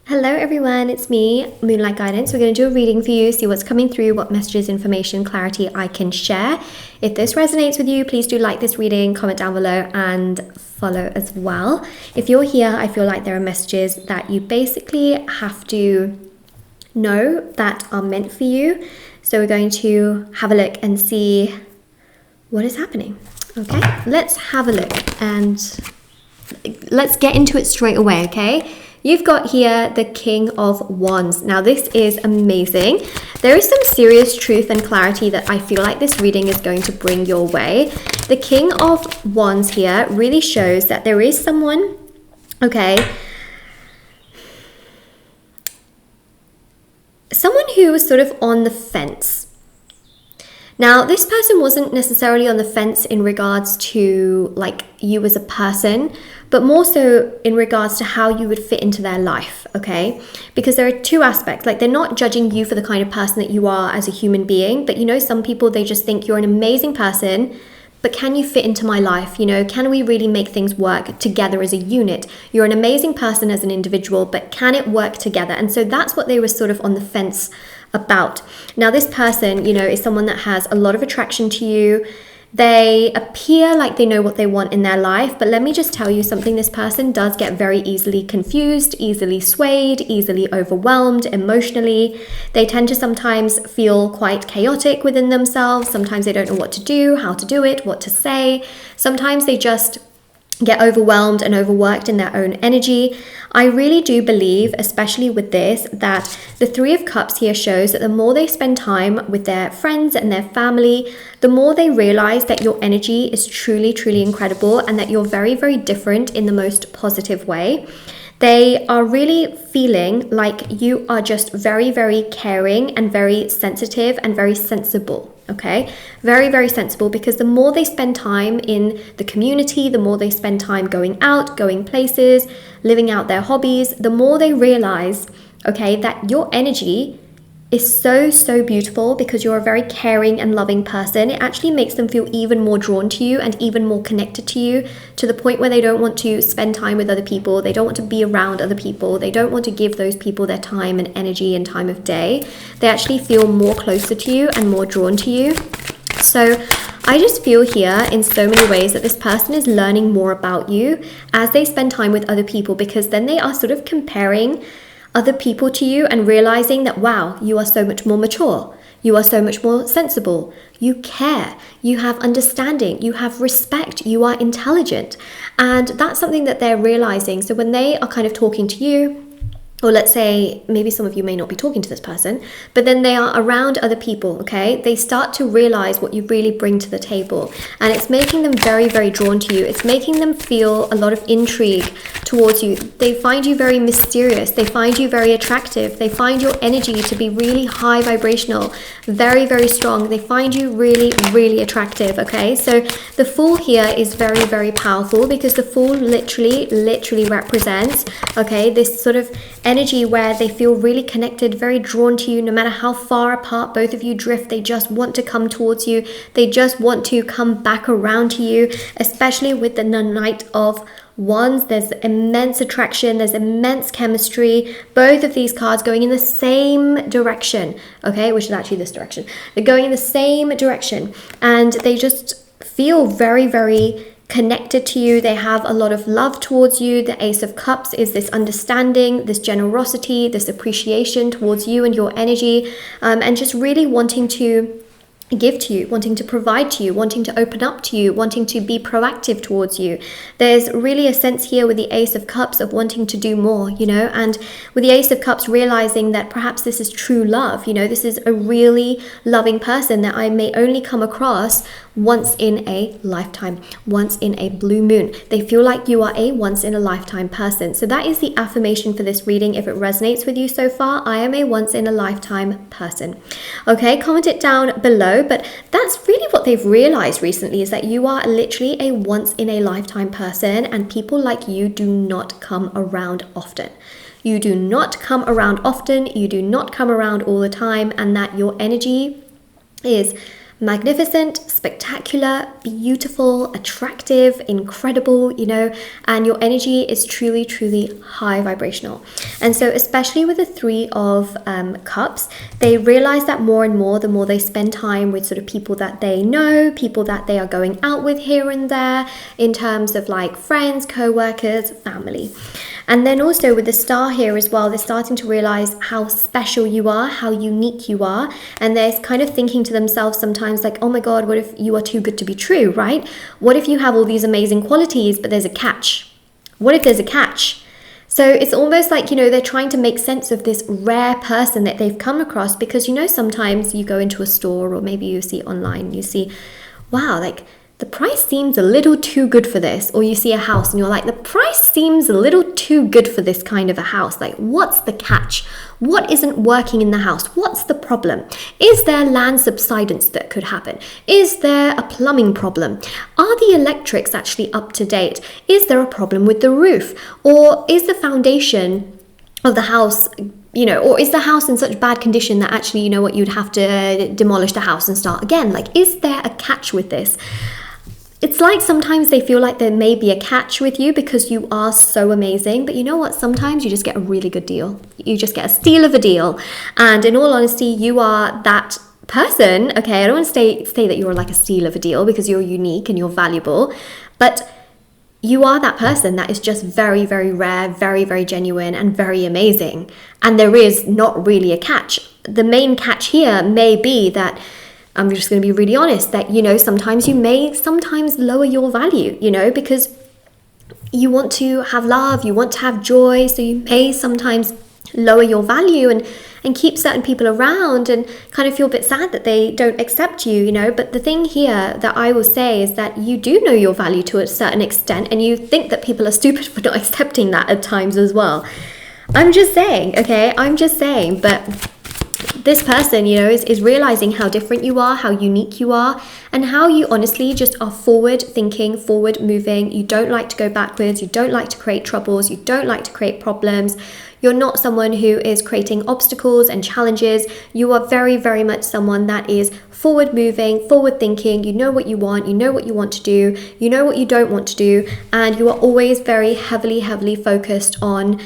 Hello everyone, it's me, Moonlight Guidance. We're going to do a reading for you, see what's coming through, what messages, information, clarity I can share. If this resonates with you, please do like this reading, comment down below and follow as well. If you're here, I feel like there are messages that you basically have to know that are meant for you. So we're going to have a look and see what is happening. Okay, let's have a look and let's get into it straight away, okay? You've got here the King of Wands. Now this is amazing. There is some serious truth and clarity that I feel like this reading is going to bring your way. The King of Wands here really shows that there is someone, okay, someone who was sort of on the fence. Now, this person wasn't necessarily on the fence in regards to like you as a person, but more so in regards to how you would fit into their life, okay? Because there are two aspects. Like, they're not judging you for the kind of person that you are as a human being, but you know, some people, they just think you're an amazing person, but can you fit into my life? You know, can we really make things work together as a unit? You're an amazing person as an individual, but can it work together? And so that's what they were sort of on the fence about. Now, this person, you know, is someone that has a lot of attraction to you. They appear like they know what they want in their life, but let me just tell you something. This person does get very easily confused, easily swayed, easily overwhelmed emotionally. They tend to sometimes feel quite chaotic within themselves. Sometimes they don't know what to do, how to do it, what to say. Sometimes they just get overwhelmed and overworked in their own energy. I really do believe, especially with this, that the Three of Cups here shows that the more they spend time with their friends and their family, the more they realize that your energy is truly, truly incredible and that you're very, very different in the most positive way. They are really feeling like you are just very, very caring and very sensitive and very sensible. Okay, very, very sensible, because the more they spend time in the community, the more they spend time going out, going places, living out their hobbies, the more they realize, okay, that your energy is so, so beautiful because you're a very caring and loving person. It actually makes them feel even more drawn to you and even more connected to you, to the point where they don't want to spend time with other people. They don't want to be around other people. They don't want to give those people their time and energy and time of day. They actually feel more closer to you and more drawn to you. So I just feel here in so many ways that this person is learning more about you as they spend time with other people, because then they are sort of comparing other people to you and realizing that, wow, you are so much more mature. You are so much more sensible. You care. You have understanding. You have respect. You are intelligent. And that's something that they're realizing. So when they are kind of talking to you, or let's say maybe some of you may not be talking to this person, but then they are around other people, okay? They start to realize what you really bring to the table. And it's making them very, very drawn to you. It's making them feel a lot of intrigue towards you. They find you very mysterious. They find you very attractive. They find your energy to be really high vibrational, very, very strong. They find you really, really attractive, okay? So the Fool here is very, very powerful, because the Fool literally represents, okay, this sort of energy where they feel really connected, very drawn to you. No matter how far apart both of you drift, they just want to come towards you. They just want to come back around to you, especially with the Knight of Wands. There's immense attraction, there's immense chemistry. Both of these cards going in the same direction, okay, which is actually this direction. They're going in the same direction, and they just feel very, very connected to you. They have a lot of love towards you. The Ace of Cups is this understanding, this generosity, this appreciation towards you and your energy, and just really wanting to give to you, wanting to provide to you, wanting to open up to you, wanting to be proactive towards you. There's really a sense here with the Ace of Cups of wanting to do more, you know, and with the Ace of Cups realizing that perhaps this is true love, you know, this is a really loving person that I may only come across once in a lifetime, once in a blue moon. They feel like you are a once in a lifetime person. So that is the affirmation for this reading. If it resonates with you so far, I am a once in a lifetime person. Okay, comment it down below. But that's really what they've realized recently, is that you are literally a once in a lifetime person, and people like you do not come around often. You do not come around often. You do not come around all the time, and that your energy is magnificent, spectacular, beautiful, attractive, incredible, you know, and your energy is truly, truly high vibrational. And so especially with the Three of Cups, they realize that more and more, the more they spend time with sort of people that they know, people that they are going out with here and there, in terms of like friends, co-workers, family. And then also with the Star here as well, they're starting to realize how special you are, how unique you are. And they're kind of thinking to themselves sometimes like, oh my God, what if you are too good to be true, right? What if you have all these amazing qualities, but there's a catch? What if there's a catch? So it's almost like, you know, they're trying to make sense of this rare person that they've come across, because, you know, sometimes you go into a store or maybe you see online, you see, wow, like, the price seems a little too good for this. Or you see a house and you're like, the price seems a little too good for this kind of a house. Like, what's the catch? What isn't working in the house? What's the problem? Is there land subsidence that could happen? Is there a plumbing problem? Are the electrics actually up to date? Is there a problem with the roof? Or is the foundation of the house, you know, or is the house in such bad condition that actually, you know what, you'd have to demolish the house and start again? Like, is there a catch with this? It's like sometimes they feel like there may be a catch with you because you are so amazing. But you know what? Sometimes you just get a really good deal. You just get a steal of a deal. And in all honesty, you are that person. Okay, I don't want to say that you're like a steal of a deal, because you're unique and you're valuable. But you are that person that is just very, very rare, very, very genuine, and very amazing. And there is not really a catch. The main catch here may be that, I'm just going to be really honest, that, you know, sometimes you may lower your value, you know, because you want to have love, you want to have joy. So you may sometimes lower your value and keep certain people around and kind of feel a bit sad that they don't accept you, you know. But the thing here that I will say is that you do know your value to a certain extent, and you think that people are stupid for not accepting that at times as well. I'm just saying, okay? I'm just saying, but this person, you know, is realizing how different you are, how unique you are, and how you honestly just are forward thinking, forward moving. You don't like to go backwards. You don't like to create troubles. You don't like to create problems. You're not someone who is creating obstacles and challenges. You are very, very much someone that is forward moving, forward thinking. You know what you want. You know what you want to do. You know what you don't want to do. And you are always very heavily, heavily focused on,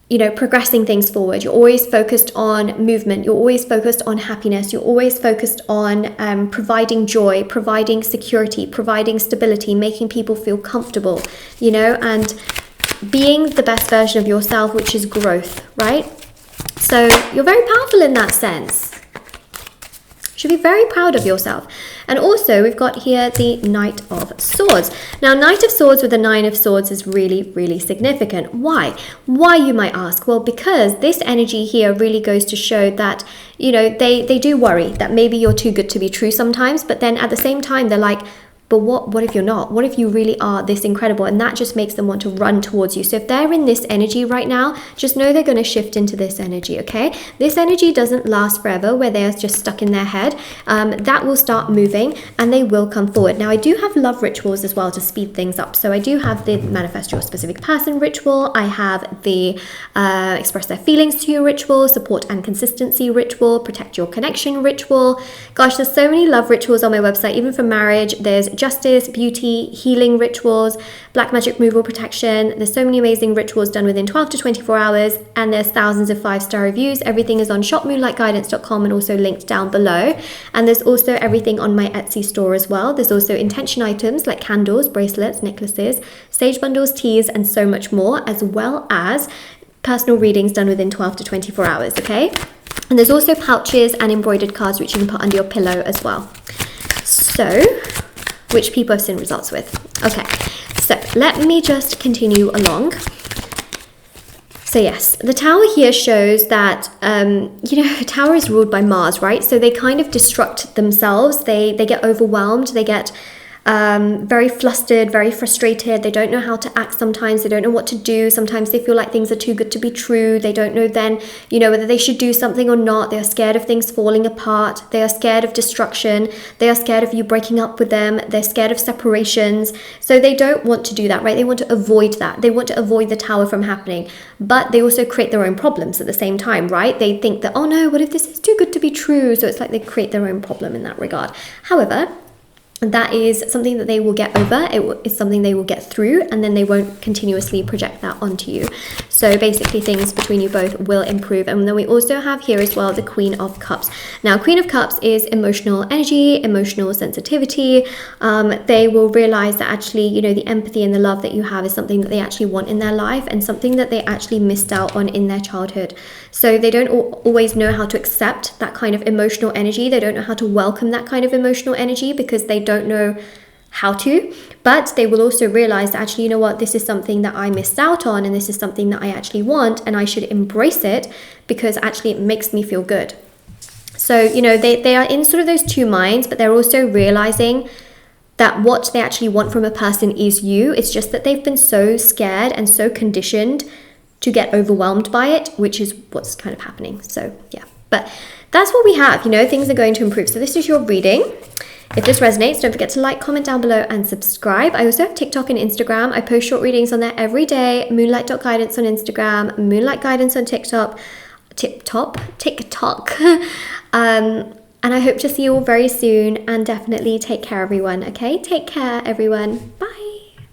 you know, progressing things forward. You're always focused on movement. You're always focused on happiness. You're always focused on providing joy, providing security, providing stability, making people feel comfortable, you know, and being the best version of yourself, which is growth, right? So you're very powerful in that sense. You should be very proud of yourself. And also we've got here the Knight of Swords. Now, Knight of Swords with the Nine of Swords is really, really significant. Why? Why, you might ask? Well, because this energy here really goes to show that, you know, they do worry that maybe you're too good to be true sometimes, but then at the same time, they're like, but what if you're not? What if you really are this incredible? And that just makes them want to run towards you. So if they're in this energy right now, just know they're going to shift into this energy, okay? This energy doesn't last forever where they're just stuck in their head. That will start moving and they will come forward. Now, I do have love rituals as well to speed things up. So I do have the Manifest Your Specific Person ritual. I have the Express Their Feelings to You ritual, Support and Consistency ritual, Protect Your Connection ritual. Gosh, there's so many love rituals on my website, even for marriage. There's justice, beauty, healing rituals, black magic removal protection. There's so many amazing rituals done within 12 to 24 hours, and there's thousands of 5-star reviews. Everything is on shopmoonlightguidance.com and also linked down below. And there's also everything on my Etsy store as well. There's also intention items like candles, bracelets, necklaces, sage bundles, teas, and so much more, as well as personal readings done within 12 to 24 hours, okay? And there's also pouches and embroidered cards which you can put under your pillow as well. So, which people have seen results with. Okay, so let me just continue along. So yes, the Tower here shows that, you know, Tower is ruled by Mars, right? So they kind of destruct themselves. They get overwhelmed. They get very flustered, very frustrated. They don't know how to act sometimes. They don't know what to do. Sometimes they feel like things are too good to be true. They don't know then, whether they should do something or not. They are scared of things falling apart. They are scared of destruction. They are scared of you breaking up with them. They're scared of separations. So they don't want to do that, right? They want to avoid that. They want to avoid the tower from happening. But they also create their own problems at the same time, right? They think that, oh no, what if this is too good to be true? So it's like they create their own problem in that regard. However, that is something that they will get over. It's something they will get through, and then they won't continuously project that onto you. So basically things between you both will improve. And then we also have here as well the Queen of Cups. Now, Queen of Cups is emotional energy, emotional sensitivity. They will realize that actually, the empathy and the love that you have is something that they actually want in their life, and something that they actually missed out on in their childhood. So they don't always know how to accept that kind of emotional energy. They don't know how to welcome that kind of emotional energy because they don't know how to. But they will also realize that actually, this is something that I missed out on, and this is something that I actually want, and I should embrace it because actually it makes me feel good. So, they are in sort of those two minds, but they're also realizing that what they actually want from a person is you. It's just that they've been so scared and so conditioned to get overwhelmed by it, which is what's kind of happening. So yeah, but that's what we have. Things are going to improve. So this is your reading. If this resonates, don't forget to like, comment down below, and subscribe. I also have TikTok and Instagram. I post short readings on there every day. Moonlight.guidance on Instagram, Moonlight Guidance on TikTok. And I hope to see you all very soon, and definitely take care, everyone. Okay, take care, everyone. Bye.